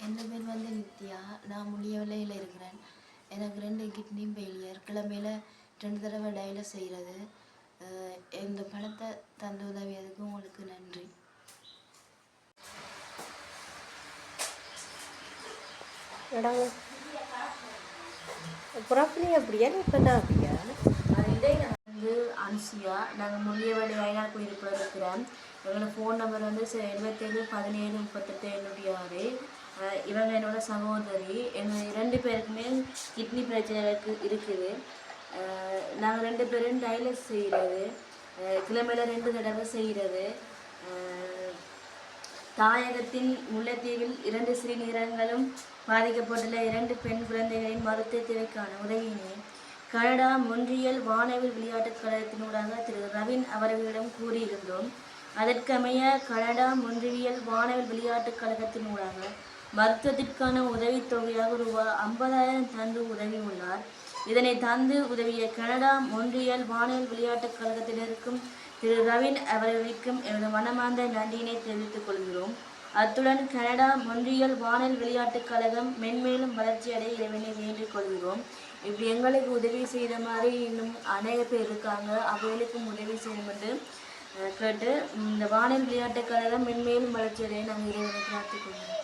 என் பேர் வந்து நித்யா. நான் முள்ளியவளையில் இருக்கிறேன். எனக்கு 2 கிட்னியும் ஃபெயிலியர். கிழமையில் 2 தடவை டயலிஸ் செய்கிறது. இந்த பணத்தை தந்து உதவியதுக்கு உங்களுக்கு நன்றி. வந்து அனுசியா. நாங்கள் முள்ளியவளை அயனார் குடியிருப்பில் இருக்கிறோம். எங்களோட ஃபோன் நம்பர் வந்து 77 17 38 706. இவங்க என்னோட சகோதரி. எங்கள் 2 பேருக்குமே கிட்னி பிரச்சனை இருக்குது. நாங்கள் 2 பேரும் டயலிஸ் செய்கிறது, கிழமையில் 2 தடவை செய்கிறது. தாயகத்தின் முல்லைத்தீவில் 2 சிறுநீரகங்களும் பாதிக்கப்பட்டுள்ள 2 பெண் குழந்தைகளின் மருத்துவ தேவைக்கான உதவியினை கனடா மொன்றியல் வானவில் விளையாட்டுக் கழகத்தினூடாக திரு ரவின் அவர்களிடம் கூறியிருந்தோம். அதற்கமைய கனடா மொன்றியல் வானவில் விளையாட்டுக் கழகத்தினூடாக மருத்துவத்திற்கான உதவித்தொகையாக ரூபாய் 50,000 தந்து உதவியுள்ளார். இதனை தந்து உதவிய கனடா மொன்றியல் வானவில் விளையாட்டுக் கழகத்தினருக்கும் திரு ரவின் அவர்களுக்கும் எனது மனமார்ந்த நன்றியினை தெரிவித்துக் கொள்கிறோம். அத்துடன் கனடா மொன்றியல் வானல் விளையாட்டுக் கழகம் மென்மேலும் வளர்ச்சியடைய இறைவனை வேண்டிக் கொள்கிறோம். இப்படி எங்களுக்கு உதவி செய்த மாதிரி இன்னும் அநேக பேர் இருக்காங்க, அவர்களுக்கும் உதவி செய்யணும் என்று கேட்டு இந்த வானல் விளையாட்டுக் கழகம் மென்மேலும் வளர்ச்சியடைய நாங்கள் இறைவனை பிரார்த்திக் கொள்கிறோம்.